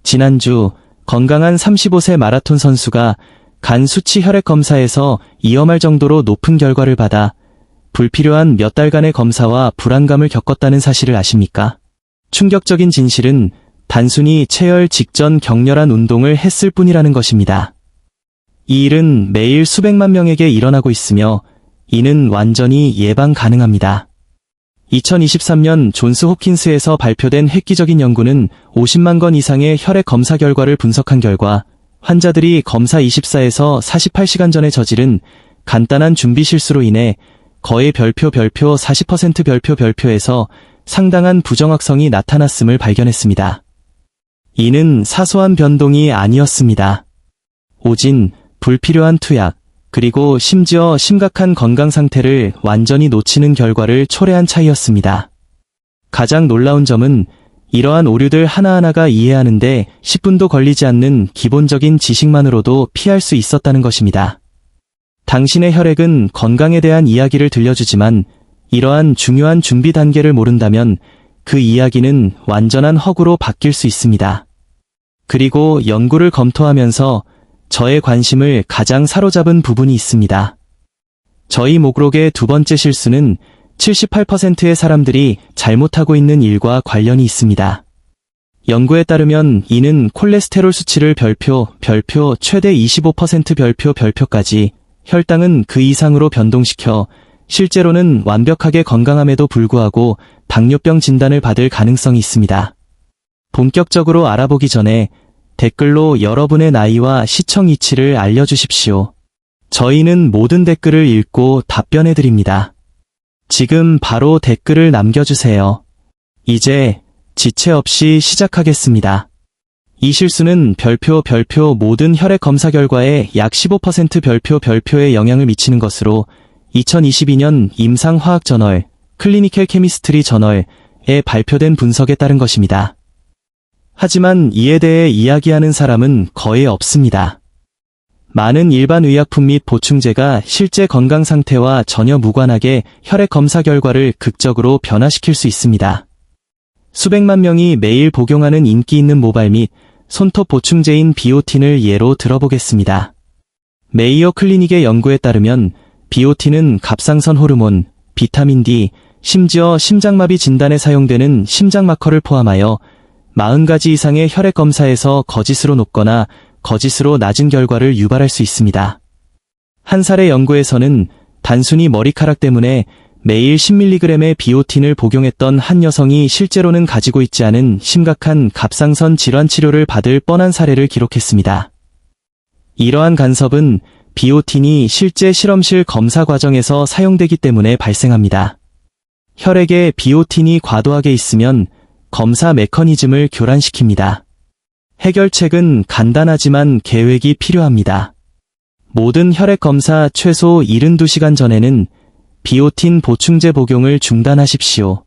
지난주 건강한 35세 마라톤 선수가 간 수치 혈액 검사에서 위험할 정도로 높은 결과를 받아 불필요한 몇 달간의 검사와 불안감을 겪었다는 사실을 아십니까? 충격적인 진실은 단순히 체열 직전 격렬한 운동을 했을 뿐이라는 것입니다. 이 일은 매일 수백만 명에게 일어나고 있으며 이는 완전히 예방 가능합니다. 2023년 존스 홉킨스에서 발표된 획기적인 연구는 50만 건 이상의 혈액 검사 결과를 분석한 결과 환자들이 검사 24에서 48시간 전에 저지른 간단한 준비 실수로 인해 거의 별표 40% 별표에서 상당한 부정확성이 나타났음을 발견했습니다. 이는 사소한 변동이 아니었습니다. 오진 불필요한 투약, 그리고 심지어 심각한 건강 상태를 완전히 놓치는 결과를 초래한 차이였습니다. 가장 놀라운 점은 이러한 오류들 하나하나가 이해하는데 10분도 걸리지 않는 기본적인 지식만으로도 피할 수 있었다는 것입니다. 당신의 혈액은 건강에 대한 이야기를 들려주지만 이러한 중요한 준비 단계를 모른다면 그 이야기는 완전한 허구로 바뀔 수 있습니다. 그리고 연구를 검토하면서 저의 관심을 가장 사로잡은 부분이 있습니다. 저희 목록의 두 번째 실수는 78%의 사람들이 잘못하고 있는 일과 관련이 있습니다. 연구에 따르면 이는 콜레스테롤 수치를 별표 최대 25% 별표까지 혈당은 그 이상으로 변동시켜 실제로는 완벽하게 건강함에도 불구하고 당뇨병 진단을 받을 가능성이 있습니다. 본격적으로 알아보기 전에 댓글로 여러분의 나이와 시청 위치를 알려주십시오. 저희는 모든 댓글을 읽고 답변해드립니다. 지금 바로 댓글을 남겨주세요. 이제 지체 없이 시작하겠습니다. 이 실수는 별표 모든 혈액 검사 결과에 약 15% 별표에 영향을 미치는 것으로 2022년 임상화학 저널, 클리니컬 케미스트리 저널에 발표된 분석에 따른 것입니다. 하지만 이에 대해 이야기하는 사람은 거의 없습니다. 많은 일반 의약품 및 보충제가 실제 건강 상태와 전혀 무관하게 혈액 검사 결과를 극적으로 변화시킬 수 있습니다. 수백만 명이 매일 복용하는 인기 있는 모발 및 손톱 보충제인 비오틴을 예로 들어보겠습니다. 메이어 클리닉의 연구에 따르면 비오틴은 갑상선 호르몬, 비타민 D, 심지어 심장마비 진단에 사용되는 심장 마커를 포함하여 40가지 이상의 혈액 검사에서 거짓으로 높거나 거짓으로 낮은 결과를 유발할 수 있습니다. 한 사례 연구에서는 단순히 머리카락 때문에 매일 10mg의 비오틴을 복용했던 한 여성이 실제로는 가지고 있지 않은 심각한 갑상선 질환 치료를 받을 뻔한 사례를 기록했습니다. 이러한 간섭은 비오틴이 실제 실험실 검사 과정에서 사용되기 때문에 발생합니다. 혈액에 비오틴이 과도하게 있으면 검사 메커니즘을 교란시킵니다. 해결책은 간단하지만 계획이 필요합니다. 모든 혈액 검사 최소 72시간 전에는 비오틴 보충제 복용을 중단하십시오.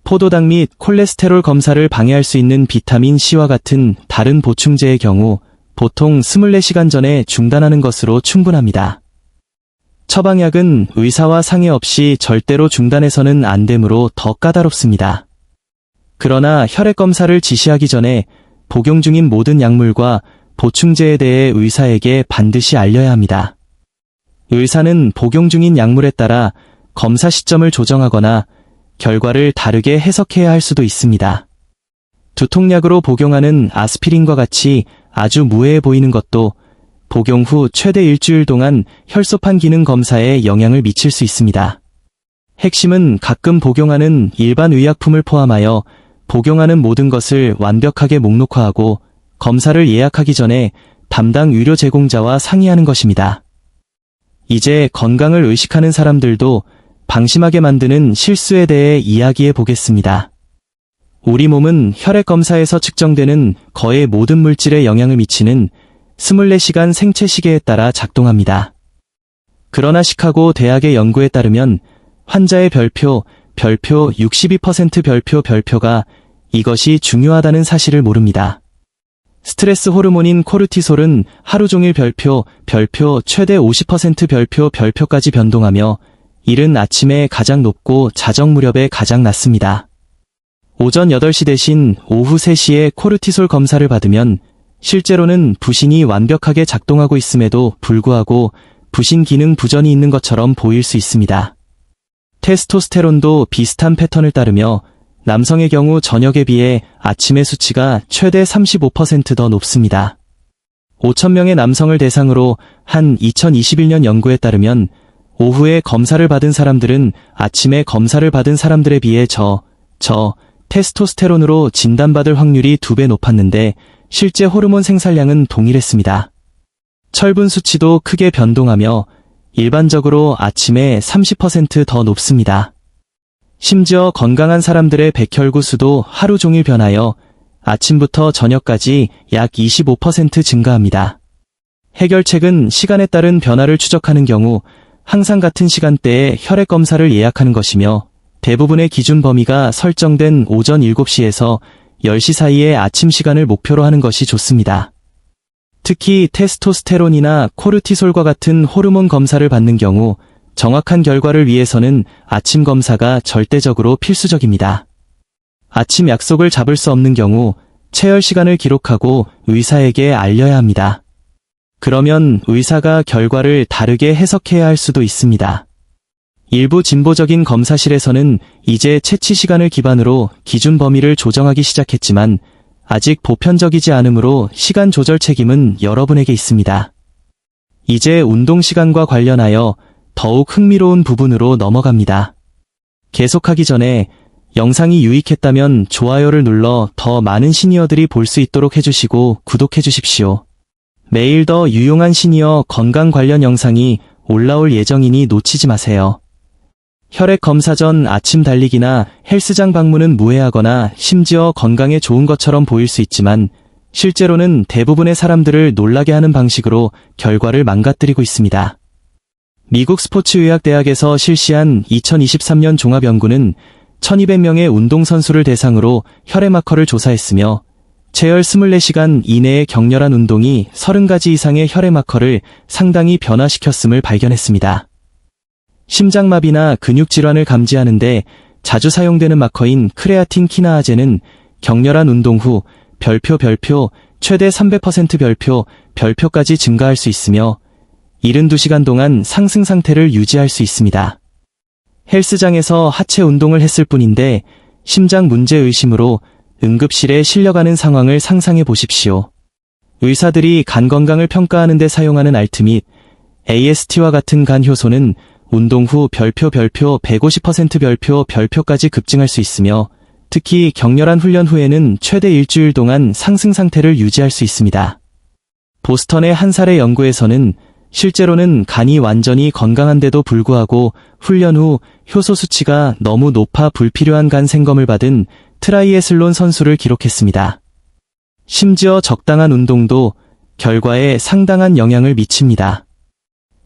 포도당 및 콜레스테롤 검사를 방해할 수 있는 비타민 C와 같은 다른 보충제의 경우 보통 24시간 전에 중단하는 것으로 충분합니다. 처방약은 의사와 상의 없이 절대로 중단해서는 안 되므로 더 까다롭습니다. 그러나 혈액 검사를 지시하기 전에 복용 중인 모든 약물과 보충제에 대해 의사에게 반드시 알려야 합니다. 의사는 복용 중인 약물에 따라 검사 시점을 조정하거나 결과를 다르게 해석해야 할 수도 있습니다. 두통약으로 복용하는 아스피린과 같이 아주 무해해 보이는 것도 복용 후 최대 일주일 동안 혈소판 기능 검사에 영향을 미칠 수 있습니다. 핵심은 가끔 복용하는 일반 의약품을 포함하여 복용하는 모든 것을 완벽하게 목록화하고 검사를 예약하기 전에 담당 의료 제공자와 상의하는 것입니다. 이제 건강을 의식하는 사람들도 방심하게 만드는 실수에 대해 이야기해 보겠습니다. 우리 몸은 혈액 검사에서 측정되는 거의 모든 물질에 영향을 미치는 24시간 생체 시계에 따라 작동합니다. 그러나 시카고 대학의 연구에 따르면 환자의 별표 62% 별표가 이것이 중요하다는 사실을 모릅니다. 스트레스 호르몬인 코르티솔은 하루 종일 별표 최대 50% 별표까지 변동하며 이른 아침에 가장 높고 자정 무렵에 가장 낮습니다. 오전 8시 대신 오후 3시에 코르티솔 검사를 받으면 실제로는 부신이 완벽하게 작동하고 있음에도 불구하고 부신 기능 부전이 있는 것처럼 보일 수 있습니다. 테스토스테론도 비슷한 패턴을 따르며 남성의 경우 저녁에 비해 아침의 수치가 최대 35% 더 높습니다. 5,000명의 남성을 대상으로 한 2021년 연구에 따르면 오후에 검사를 받은 사람들은 아침에 검사를 받은 사람들에 비해 테스토스테론으로 진단받을 확률이 2배 높았는데 실제 호르몬 생산량은 동일했습니다. 철분 수치도 크게 변동하며 일반적으로 아침에 30% 더 높습니다. 심지어 건강한 사람들의 백혈구 수도 하루 종일 변하여 아침부터 저녁까지 약 25% 증가합니다. 해결책은 시간에 따른 변화를 추적하는 경우 항상 같은 시간대에 혈액 검사를 예약하는 것이며 대부분의 기준 범위가 설정된 오전 7시에서 10시 사이의 아침 시간을 목표로 하는 것이 좋습니다. 특히 테스토스테론이나 코르티솔과 같은 호르몬 검사를 받는 경우 정확한 결과를 위해서는 아침 검사가 절대적으로 필수적입니다. 아침 약속을 잡을 수 없는 경우 체열 시간을 기록하고 의사에게 알려야 합니다. 그러면 의사가 결과를 다르게 해석해야 할 수도 있습니다. 일부 진보적인 검사실에서는 이제 채취 시간을 기반으로 기준 범위를 조정하기 시작했지만 아직 보편적이지 않으므로 시간 조절 책임은 여러분에게 있습니다. 이제 운동 시간과 관련하여 더욱 흥미로운 부분으로 넘어갑니다. 계속하기 전에 영상이 유익했다면 좋아요를 눌러 더 많은 시니어들이 볼 수 있도록 해주시고 구독해 주십시오. 매일 더 유용한 시니어 건강 관련 영상이 올라올 예정이니 놓치지 마세요. 혈액 검사 전 아침 달리기나 헬스장 방문은 무해하거나 심지어 건강에 좋은 것처럼 보일 수 있지만 실제로는 대부분의 사람들을 놀라게 하는 방식으로 결과를 망가뜨리고 있습니다. 미국 스포츠의학대학에서 실시한 2023년 종합연구는 1200명의 운동선수를 대상으로 혈액마커를 조사했으며 체열 24시간 이내의 격렬한 운동이 30가지 이상의 혈액마커를 상당히 변화시켰음을 발견했습니다. 심장마비나 근육질환을 감지하는데 자주 사용되는 마커인 크레아틴 키나아제는 격렬한 운동 후 별표 최대 300% 별표까지 증가할 수 있으며 72시간 동안 상승 상태를 유지할 수 있습니다. 헬스장에서 하체 운동을 했을 뿐인데 심장 문제 의심으로 응급실에 실려가는 상황을 상상해 보십시오. 의사들이 간 건강을 평가하는 데 사용하는 알트 및 AST와 같은 간 효소는 운동 후 별표 150% 별표까지 급증할 수 있으며 특히 격렬한 훈련 후에는 최대 일주일 동안 상승 상태를 유지할 수 있습니다. 보스턴의 한 사례 연구에서는 실제로는 간이 완전히 건강한데도 불구하고 훈련 후 효소 수치가 너무 높아 불필요한 간 생검을 받은 트라이애슬론 선수를 기록했습니다. 심지어 적당한 운동도 결과에 상당한 영향을 미칩니다.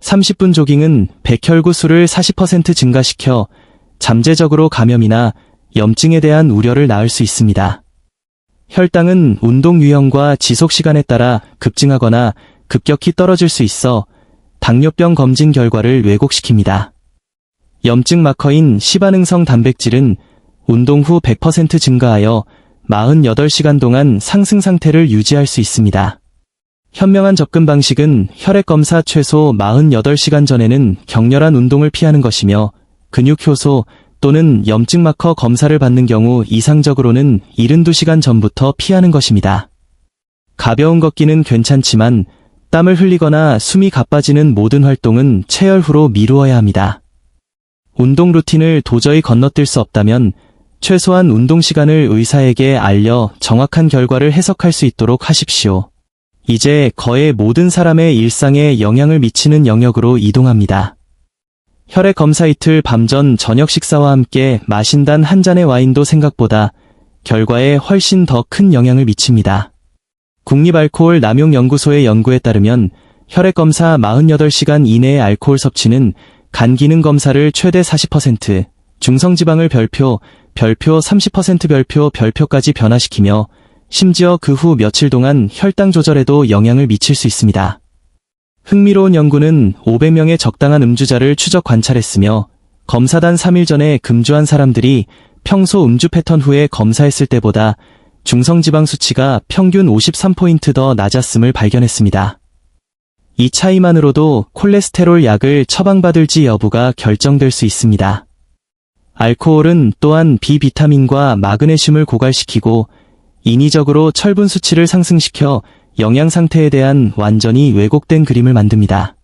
30분 조깅은 백혈구 수를 40% 증가시켜 잠재적으로 감염이나 염증에 대한 우려를 낳을 수 있습니다. 혈당은 운동 유형과 지속 시간에 따라 급증하거나 급격히 떨어질 수 있어 당뇨병 검진 결과를 왜곡시킵니다. 염증 마커인 시반응성 단백질은 운동 후 100% 증가하여 48시간 동안 상승 상태를 유지할 수 있습니다. 현명한 접근 방식은 혈액검사 최소 48시간 전에는 격렬한 운동을 피하는 것이며 근육효소 또는 염증 마커 검사를 받는 경우 이상적으로는 72시간 전부터 피하는 것입니다. 가벼운 걷기는 괜찮지만 땀을 흘리거나 숨이 가빠지는 모든 활동은 체열 후로 미루어야 합니다. 운동 루틴을 도저히 건너뛸 수 없다면 최소한 운동 시간을 의사에게 알려 정확한 결과를 해석할 수 있도록 하십시오. 이제 거의 모든 사람의 일상에 영향을 미치는 영역으로 이동합니다. 혈액 검사 이틀 밤 전 저녁 식사와 함께 마신 단 한 잔의 와인도 생각보다 결과에 훨씬 더 큰 영향을 미칩니다. 국립알코올 남용연구소의 연구에 따르면 혈액 검사 48시간 이내의 알코올 섭취는 간 기능 검사를 최대 40%, 중성지방을 별표 30% 별표까지 변화시키며 심지어 그 후 며칠 동안 혈당 조절에도 영향을 미칠 수 있습니다. 흥미로운 연구는 500명의 적당한 음주자를 추적 관찰했으며 검사단 3일 전에 금주한 사람들이 평소 음주 패턴 후에 검사했을 때보다 중성지방 수치가 평균 53포인트 더 낮았음을 발견했습니다. 이 차이만으로도 콜레스테롤 약을 처방받을지 여부가 결정될 수 있습니다. 알코올은 또한 비비타민과 마그네슘을 고갈시키고 인위적으로 철분 수치를 상승시켜 영양 상태에 대한 완전히 왜곡된 그림을 만듭니다.